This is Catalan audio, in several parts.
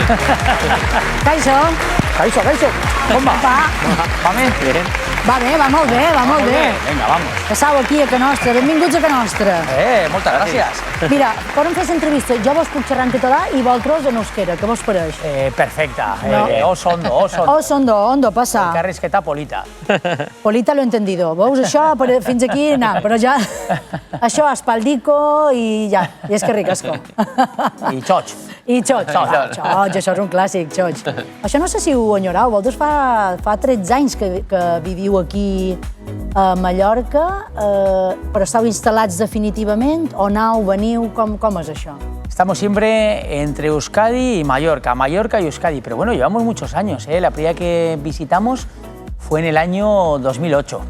Kaixo. Kaixo, Kaixo. Com va? Va bé? Va bé, va molt bé, va molt bé. Vinga, vamos. Passau aquí a Can Nostra, benvinguts a Can Nostra. Moltes gràcies. Mira, podem fer l'entrevista. Jo vos puc xerrar en català i vosaltres en euskera. Què vos pareix? Perfecte. Osondo. Osondo, ondo, passa. Elkarrizketa polita. Polita lo he entendido. Veus, això fins aquí, no, però ja... Això, espaldico i ja. I és que ricasco. I xoig. I xoig, això és un clàssic, xoig. Això no sé si ho enyorau, vosaltres fa 13 anys que viviu aquí a Mallorca, però estàu instal·lats definitivament o anau, veniu, com és això? Estamos siempre entre Euskadi y Mallorca y Euskadi, pero bueno, llevamos muchos años, ¿eh? La primera que visitamos fue en el año 2008,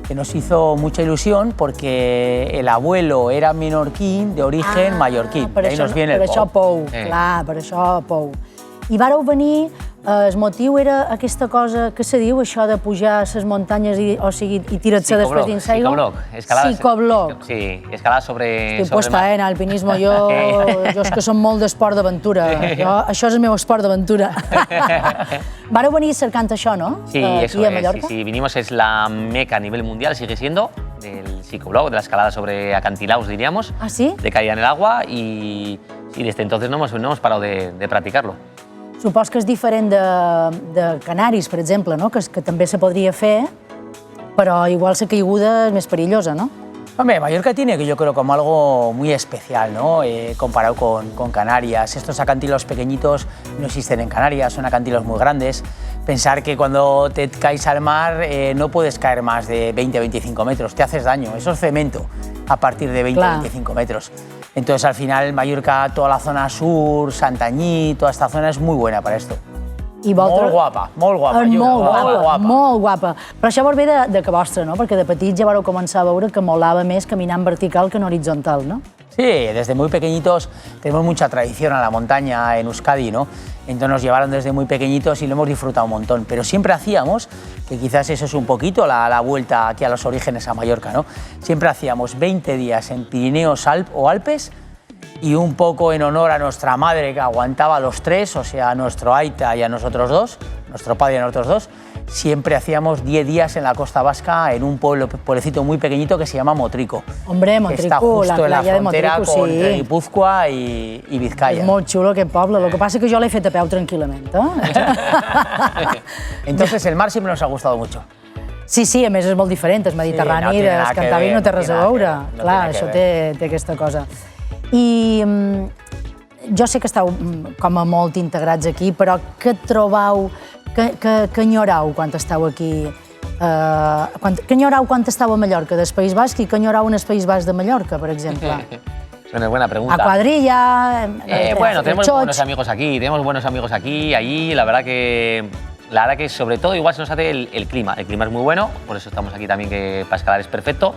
que nos hizo mucha ilusión porque el abuelo era menorquín de origen mallorquín. Per això pou, clar, per això pou. I vareu venir, el motiu era aquesta cosa que se diu, això de pujar a les muntanyes i tirar-se després dins l'aigua? Psicobloc. Sí, escalada sobre... Estic puesta, en alpinismo. Jo és que som molt d'esport d'aventura. Això és el meu esport d'aventura. Vareu venir cercant això, ¿no? Sí, eso es. Sí, vinimos, es la meca a nivel mundial, sigue siendo, del psicobloc, de la escalada sobre acantilados, diríamos. ¿Ah, sí? De caída en el agua y desde entonces no hemos parado de practicarlo. Supos que és diferent de Canaris, per exemple, no? Que també se podria fer, però igual la caiguda és més perillosa, ¿no? Hombre, Mallorca tiene, yo creo, como algo muy especial, ¿no? Comparado con Canarias. Estos acantilados pequeñitos no existen en Canarias, son acantilados muy grandes. Pensar que cuando te caes al mar no puedes caer más de 20-25 metros, te haces daño, eso es cemento a partir de 20-25 metros. Entonces, al final, Mallorca, toda la zona sur, Santanyí, toda esta zona es muy buena para esto. Molt guapa. Molt guapa. Però això vol ve de que vostre, no? Perquè de petits ja vareu començar a veure que molava més caminar en vertical que en horizontal, ¿no? Sí, desde muy pequeñitos tenemos mucha tradición a la montaña en Euskadi, ¿no? Entonces nos llevaron desde muy pequeñitos y lo hemos disfrutado un montón. Pero siempre hacíamos, que quizás eso es un poquito la vuelta aquí a los orígenes a Mallorca, ¿no? Siempre hacíamos 20 días en Pirineos o Alpes y un poco en honor a nuestra madre que aguantaba los tres, o sea, a nuestro aita y a nosotros dos, nuestro padre y a nosotros dos, siempre hacíamos 10 días en la Costa Vasca en un pueblecito muy pequeñito que se llama Motrico. Hombre, Motrico, está justo en la frontera Motrico, con Guipúzcoa y Vizcaya. És molt xulo aquest poble, el que passa que jo l'he fet a peu tranquil·lament. Entonces el mar siempre nos ha gustado mucho. Sí, a més és molt diferent, és mediterrani, des Cantàbric no té res a veure. Clar, això té aquesta cosa. I jo sé que esteu com a molt integrats aquí, però què trobau, què enyorau quan esteu aquí? Què enyorau quan esteu a Mallorca del País Basc i què enyorau en el País Basc de Mallorca, per exemple? Es una buena pregunta. A cuadrilla, bueno, tenemos buenos amigos aquí, allí, la verdad que sobre todo igual se nos hace el clima. El clima es muy bueno, por eso estamos aquí también, que para escalar es perfecto.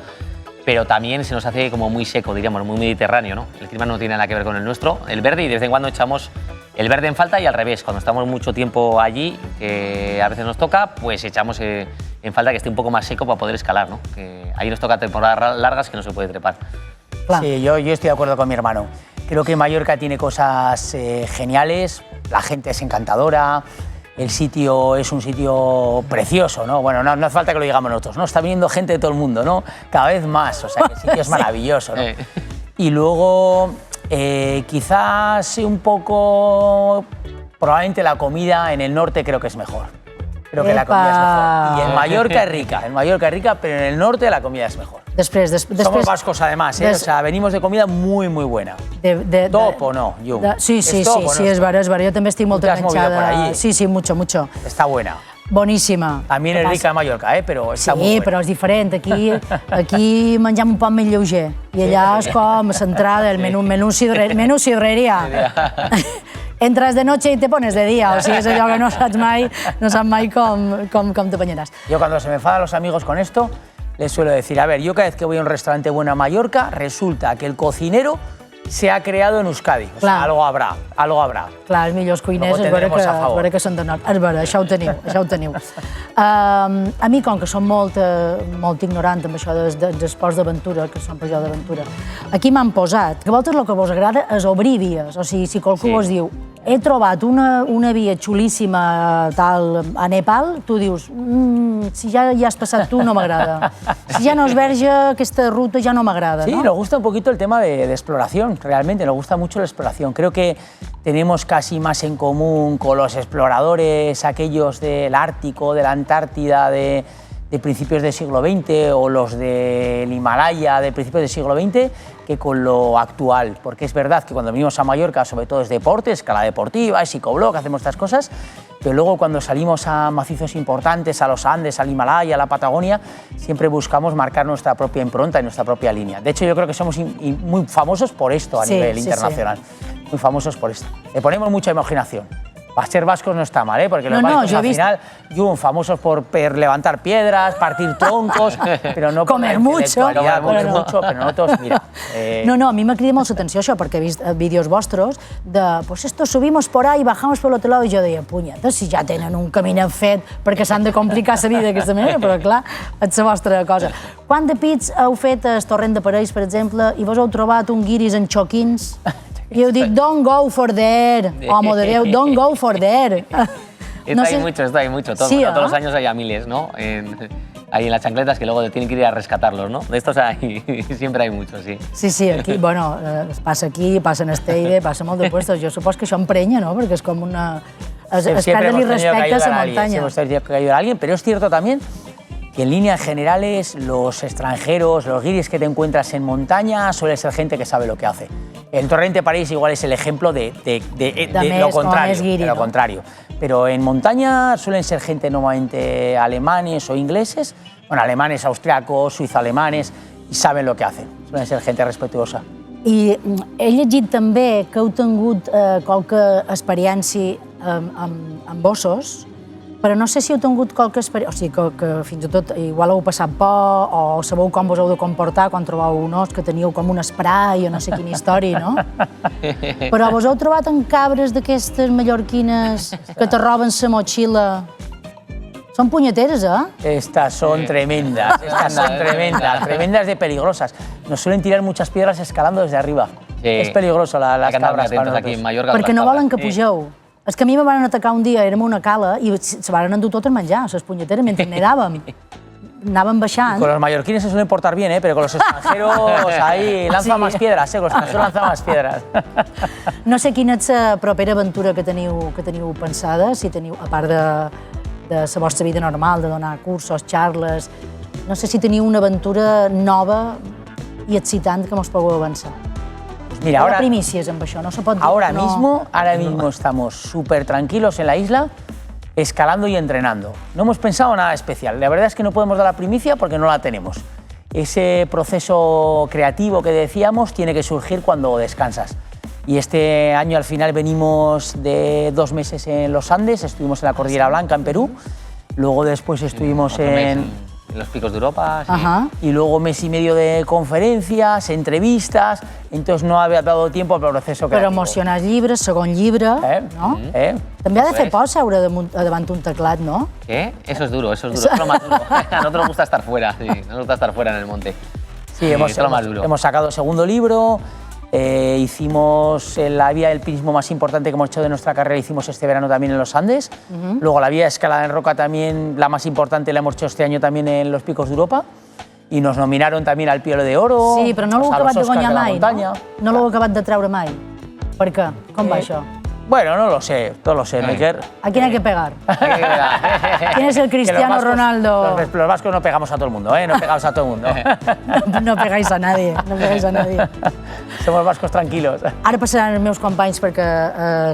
Pero también se nos hace como muy seco, diríamos, muy mediterráneo, ¿no? El clima no tiene nada que ver con el nuestro, el verde, y de vez en cuando echamos el verde en falta y al revés, cuando estamos mucho tiempo allí, que a veces nos toca, pues echamos en falta que esté un poco más seco para poder escalar, ¿no? Que ahí nos toca temporadas largas que no se puede trepar. Sí, yo estoy de acuerdo con mi hermano. Creo que Mallorca tiene cosas geniales, la gente es encantadora, el sitio es un sitio precioso, ¿no? Bueno, no hace falta que lo digamos nosotros, ¿no? Está viniendo gente de todo el mundo, ¿no? Cada vez más, o sea, que el sitio es maravilloso, ¿no? Y luego, quizás un poco, probablemente la comida en el norte creo que es mejor. Creo que la comida es mejor. Y en Mallorca es rica, pero en el norte la comida es mejor. Somos vascos además, o sea, venimos de comida muy buena. ¿Top o no, Llum? Sí, és vera, jo també estic molt enganxada. Sí, mucho. Está buena. Boníssima. También es rica en Mallorca, pero está muy buena. Sí, però és diferent. Aquí mengem un poc més lleuger. I allà és com centrada, el menú sidreria. Entras de noche y te pones de día, o sigui, és allò que no saps mai com t'apanyaràs. Yo cuando se me enfadan los amigos con esto, les suelo decir, a ver, yo cada vez que voy a un restaurante bueno a Mallorca, resulta que el cocinero se ha creado en Euskadi. O sea, algo habrá. Clar, els millors cuiners és vera que són de nord. És vera, això ho teniu. A mi, com que som molt ignorant amb això dels esports d'aventura, que són per jo d'aventura, aquí m'han posat que a vosaltres el que vos agrada és obrir vies. O sigui, si qualcú vos diu he trobat una via xulíssima a Nepal, tu dius, si ja has passat tu no m'agrada. Si ja no es verge, aquesta ruta ja no m'agrada. Sí, nos gusta un poquito el tema de exploración, realmente, nos gusta mucho la exploración. Creo que tenemos casi más en común con los exploradores, aquellos del Ártico, de la Antártida, de principios del siglo XX o los del Himalaya de principios del siglo XX que con lo actual, porque es verdad que cuando venimos a Mallorca sobre todo es deporte, escala deportiva, es psicobloc, hacemos estas cosas, pero luego cuando salimos a macizos importantes, a los Andes, al Himalaya, a la Patagonia, siempre buscamos marcar nuestra propia impronta y nuestra propia línea. De hecho, yo creo que somos muy famosos por esto a nivel internacional, muy famosos por esto. Le ponemos mucha imaginación. Para ser vascos no está mal, porque los vascos al final son famosos por levantar piedras, partir troncos, pero no comer mucho. Comer mucho, però nosotros, mira... No, a mi m'ha cridat molt l'atenció això, perquè he vist vídeos vostres de, pues esto subimos por ahí, bajamos por l'altre lado, i jo deia, punyeta, si ja tenen un caminet fet perquè s'han de complicar la vida d'aquesta manera, però clar, és la vostra cosa. Quant de pits heu fet al Torrent de Parells, per exemple, i vos heu trobat un guiris en xoquins? I eu dic, don't go for there, home de Déu, don't go for there. Está ahí mucho. Todos los años hay a miles, ¿no? Ahí en las chancletas que luego tienen que ir a rescatarlos, ¿no? De estos siempre hay muchos, sí. Sí, aquí, bueno, passa aquí, passa en Esteide, passa molt de puestos. Jo supos que això emprenya, ¿no? Perquè és com una... Es perd-li respecte a la muntanya. Siempre hemos tenido que ayudar a alguien, pero es cierto también que en líneas generales los extranjeros, los guiris que te encuentras en montaña suele ser gente que sabe lo que hace. El Torrent de Parells igual es el ejemplo de lo contrario. Pero en montaña suelen ser gente normalmente alemanes o ingleses, bueno, alemanes, austriacos, suizo-alemanes, y saben lo que hacen. Suelen ser gente respetuosa. I he llegit també que heu tingut qualque experiència amb ossos, però no sé si heu tingut qualque experiència, o sigui, que fins i tot igual heu passat por o sabeu com vos heu de comportar quan trobeu un os, que teníeu com un spray o no sé quina història, no? Però vos heu trobat en cabres d'aquestes mallorquines que te roben la motxilla? Són punyeteres, Estas son tremendas, tremendas de peligrosas. Nos suelen tirar muchas piedras escalando desde arriba. Es peligroso las cabras para nosotros. Perquè no volen que pugeu. És que a mi me van atacar un dia, érem a una cala, i se van endur tot a menjar, les punyeteres, mentre nedàvem. Anàvem baixant. Con los mallorquines se suelen portar bien, pero con los extranjeros ahí lanzan más piedras, con los extranjeros lanzan más piedras. No sé quina és la propera aventura que teniu pensada, si teniu, a part de la vostra vida normal, de donar cursos, xarles, no sé si teniu una aventura nova i excitant que mos pugueu avançar. Mira, ahora primicias en això, no se pot dir. Ahora mismo estamos súper tranquilos en la isla, escalando y entrenando. No hemos pensado nada especial. La verdad es que no podemos dar la primicia porque no la tenemos. Ese proceso creativo que decíamos tiene que surgir cuando descansas. Y este año al final venimos de 2 meses en los Andes, estuvimos en la Cordillera Blanca, en Perú. Luego después estuvimos en los Picos de Europa, sí. Y luego 1 mes y medio de conferencias, entrevistas, entonces no había dado tiempo al proceso creativo. Però emocionar llibres, segon llibre, no? També ha de fer por seure davant un teclat, no? ¿Qué? Eso es duro, eso es lo más duro. A nosotros nos gusta estar fuera, sí, nos gusta estar fuera en el monte. Sí, hemos sacado el 2.º libro, hicimos la vía del alpinismo más importante que hemos hecho de nuestra carrera, hicimos este verano también en los Andes. Luego la vía de escalada en roca también, la más importante, la hemos hecho este año también en los Picos de Europa. Y nos nominaron también al Piolo de Oro. Sí, però no l'heu acabat de guanyar mai, no? No l'heu acabat de treure mai. Per què? Com va això? Bueno, no lo sé, Meker. ¿A quién hay que pegar? ¿Quién es el Cristiano Ronaldo? Los vascos no pegamos a todo el mundo, no pegamos a todo el mundo. No pegáis a nadie, no pegáis a nadie. Somos vascos tranquilos. Ara passaran els meus companys perquè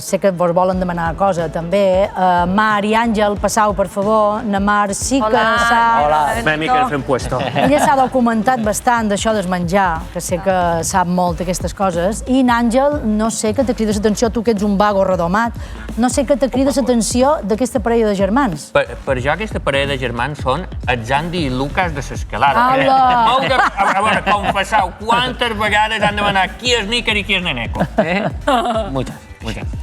sé que vos volen demanar una cosa també. Mar i Àngel, passau, per favor. Na Mar sí que sap... Hola. Miquel fent puesto. Ella s'ha documentat bastant d'això del menjar, que sé que sap molt d'aquestes coses. I n'Àngel, no sé que te crides l'atenció, tu que ets un vago redomat, no sé que te crides l'atenció d'aquesta parella de germans. Per jo aquesta parella de germans són el Jandi i Lucas de l'escalada. A veure, confessau, quantes vegades han demanat qui és Níker i qui és Neneco? Muchas.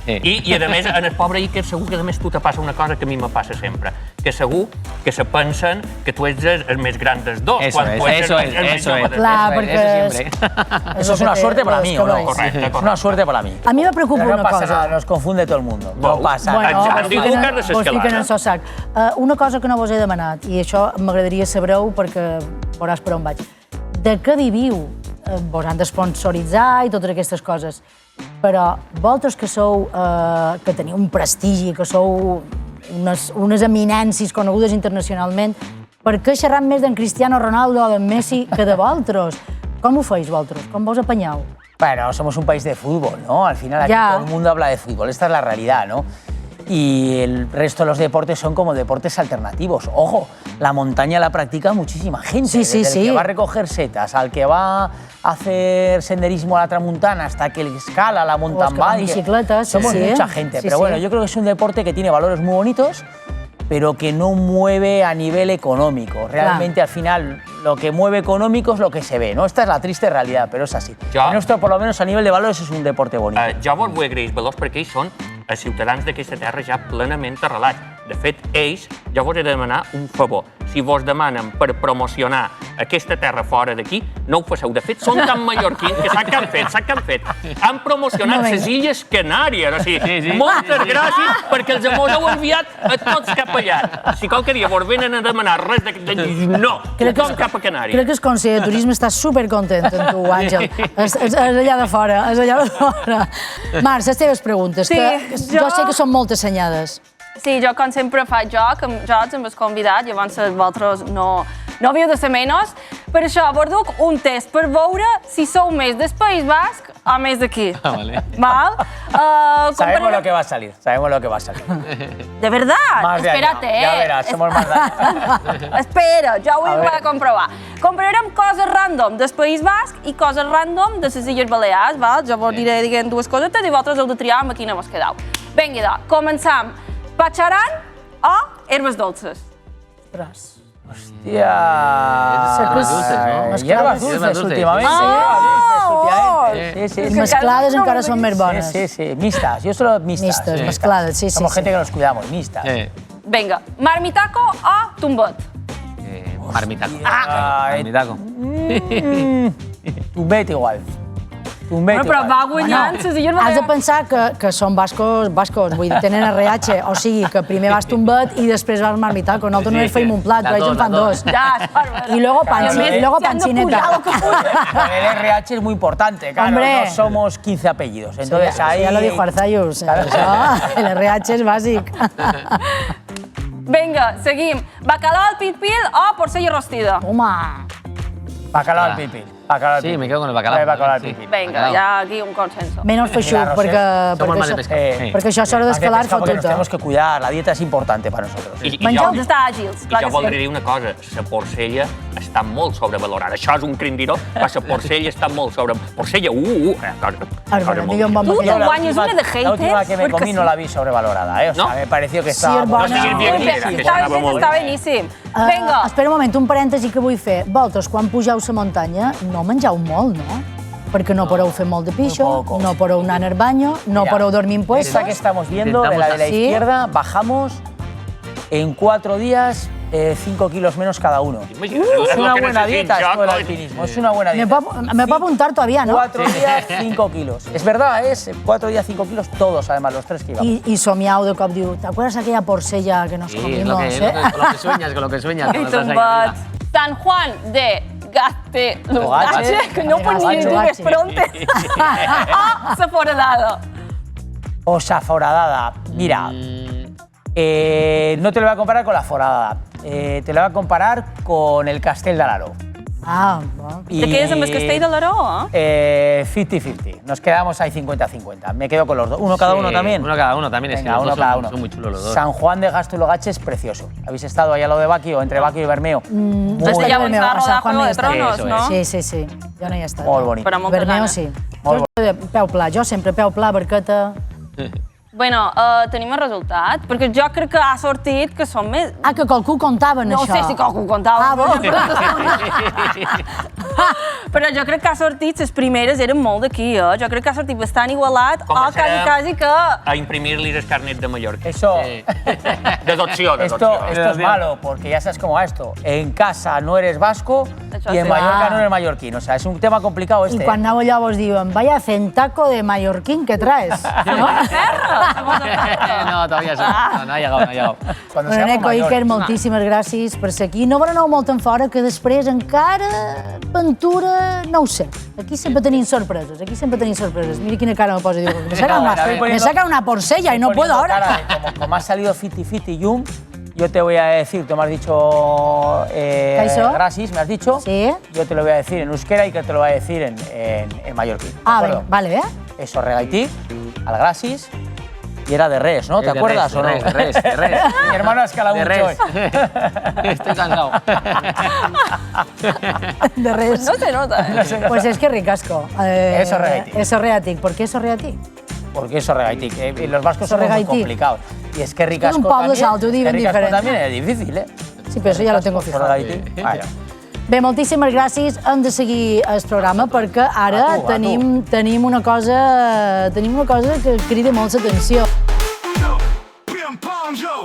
I a més, en el pobre Iker segur que a més tu te passa una cosa que a mi me passa sempre, que segur que se pensen que tu ets el més gran dels dos. Eso es. Clar, perquè... Eso es una suerte para mí, ¿o no? Correcte. Es una suerte para mí. A mi me preocupa Pero no una pasa cosa. nada, nos confunde todo el mundo. No pasa Bueno, nada. Andy Lucas de vos fiquen s'escalada. en so sac. Una cosa que no vos he demanat, i això m'agradaria saber-ho perquè veuràs per on vaig. De què viviu? Vos han d'esponsoritzar i totes aquestes coses. Però vosaltres que sou, que teniu un prestigi, que sou unes eminències conegudes internacionalment, per què xerram més d'en Cristiano Ronaldo o d'en Messi que de vosaltres? Com ho feis vosaltres? Com vos apanyeu? Bueno, somos un país de fútbol, ¿no? Al final aquí todo el mundo habla de fútbol, esta es la realidad, ¿no? Y el resto de los deportes son como deportes alternativos. Ojo, la montaña la practica muchísima gente. Sí, sí, desde el sí. que va a recoger setas, al que va a hacer senderismo a la tramuntana, hasta que el escala la mountain van bike. bicicletas, Somos sí, mucha gente, sí, pero bueno, sí. yo creo que es un deporte que tiene valores muy bonitos, pero que no mueve a nivel económico. Realmente al final lo que mueve económico es lo que se ve, ¿no? Esta es la triste realidad, pero es así. Ja. En esto, por lo menos a nivel de valores, es un deporte bonito. Jo vos vull agrair valors perquè ells són els ciutadans d'aquesta terra ja plenament arrelats. De fet, ells, jo vos he de demanar un favor. Si vos demanen per promocionar aquesta terra fora d'aquí, no ho faceu. De fet, són tan mallorquins que sap què han fet? Han promocionat les Illes Canàries. O sigui, moltes gràcies perquè els mos heu enviat a tots cap allà. Si qualque dia vos venen a demanar res no, tothom cap a Canàries. Crec que el conseller de Turisme està supercontent amb tu, Àngel. És allà de fora, és allà de fora. Marc, les teves preguntes, Sí, que jo sé que són molt assenyades. Sí, jo com sempre faig jocs amb els convidats, llavors vosaltres no havíeu de ser menys. Per això vos duc un test per veure si sou més del País Basc o més d'aquí. Vale. Val? Sabemos lo que va a salir, sabemos lo que va a salir. De verdad? Más de Espérate, año, ya verás, somos más de año. Espera, ja ho he de comprovar. Compararem coses random del País Basc i coses random de les Illes Balears, val? Jo vos diré dues cosetes i vosaltres heu de triar amb quina vos quedeu. Vinga, començam. Patxaran o herbes dolces? Ostres. Hostia. Hierbas dulces, ¿no? Hierbas dulces últimamente. Sí. Mesclades encara són més bones. Sí. Mixtas. Yo solo mixtas. Mistes, mesclades, sí. Somos gente que nos cuidamos, mixtas. Vinga, marmitaco o tombet? Marmitaco. Marmitaco. Tumbet igual. Però va guanyant les Illes Has de Balears. pensar que són bascos, vull dir, tenen RH, o sigui, que primer vas tombet i després vas marmitaco. Nosaltres només feim un plat, però ells en fan dos. Ja, Y luego pancineta. El RH es muy importante, claro. Hombre. No somos 15 apellidos. Entonces ahí. Ja lo dijo Arzayus. Això, el RH és bàsic. Vinga, seguim. Bacalao al pil-pil o porcella rostida? Home, Bacalao al pipil. Sí, me quedo con el bacalao. Bacalao al Sí. pipil. Vinga, hi ha aquí un consenso. menys feixuc, Somos más de pescado. perquè això a l'hora d'escalar fa Porque nos tot. tenemos que cuidar. La dieta es importante para nosotros. I Menjar jo, d'estar àgils, I clar jo que voldria sí. dir una cosa, la porcella està molt sobrevalorada. Això és un crindiró, però la porcella està molt Porcella, Digue'm, bon Tu bacallà. te guanyes una de La última haters, que me perquè comí sí. no la vi sobrevalorada, ¿eh? O sea, ¿No? me pareció que Sí, estaba... és bona. No siguis dient que Està beníssim. Vinga, Espera un moment, un parèntesi que vull fer. Vosaltres, quan pugeu la muntanya, no mengeu molt, no? Perquè no podeu fer molt de pixo, poco. no podeu anar al baño, no Mira, podeu dormir en puestos. Esta que estamos viendo, de la así. izquierda, bajamos en 4 días 5 kilos menos cada uno. Es una buena dieta esto del alpinismo, es una buena Me dieta. puedo apuntar todavía, ¿no? 4 días, 5 kilos. Es verdad, es 4 días, 5 kilos, todos, además, los 3 que íbamos. Y somiau de cop diu, ¿te acuerdas aquella porcella que nos Sí, comimos? con lo que sueñas, con lo que sueñas. i cuando estás ahí arriba. tombet. San Juan de Gaztelugatxe, Lugatxe. que no pots ni dir Lugatxe. prontes. O la foradada. O saforadada. Mira, no te lo voy a comparar con la foradada. Te lo voy a comparar con el Castell de l'Aró. Ah, bueno. Te quedes amb el castell de l'Aró, 50-50. Nos quedamos ahí 50-50. Me quedo con los dos. ¿Uno cada uno Sí, también? Uno cada uno también. Venga, es que uno los dos cada son- uno. Son muy chulos los dos. San Juan de Gaztelugatxe es precioso. ¿Habéis estado ahí al lado de Baquio, entre Baquio y Bermeo? Muy Este ya Bermeo, va a a Sant rodar Juan Juego no de he estat. Tronos, Eso no? Sí. Jo no hi he estat. Molt bonito. Però molta Bermeo gana. sí. Molt Jo soy de peu pla, jo sempre peu pla, barqueta... Bueno, tenim el resultat, perquè jo crec que ha sortit que són més... Ah, que qualcú contava en No això. sé si qualcú contava. Ah, bueno. Però jo crec que ha sortit, les primeres eren molt d'aquí, Jo crec que ha sortit bastant igualat, quasi que... A imprimir-li el carnet de Mallorca. Eso... D'adopció, Esto es malo, porque ya sabes cómo va esto. En casa no eres vasco y en Mallorca no eres mallorquín. O sea, es un tema complicado este. I quan aneu allà vos diuen, vaya centaco de mallorquín que traes, no? No, todavía no ha llegado. Cuando Bueno, seamos Neco, mayores. Iker, moltíssimes gràcies per ser aquí. No vos aneu molt en fora, que després encara aventura, no ho sé. Aquí sempre tenim sorpreses, Mira quina cara me posa, diu, me saca una porcella y no puedo ahora. Como ha salido Fiti Yum, yo te voy a decir, tú me has dicho gracias, me has dicho, Sí. yo te lo voy a decir en euskera y que te lo voy a decir en mallorquín. Ah, vale, Eso, regaitic, al gracias, y era de res, ¿no? ¿Te acuerdas o no? De res. Mi hermano ha escalado De mucho res. Estoy cansado. De res. No se nota, Pues es que ricasco. Eso regaitic. Eso reatic. ¿Por qué eso reatic? Porque eso regaitic. Los vascos son muy Sorregaitic. complicados. Y es que ricasco un Pablo también, Salto, diuen que ricasco diferent. también es difícil, ¿eh? Sí, però això ja lo tengo fijat. Sorregaitic. Vaya. Bé, moltíssimes gràcies. Hem de seguir el programa perquè ara A tu. tenim una cosa que crida molt l'atenció.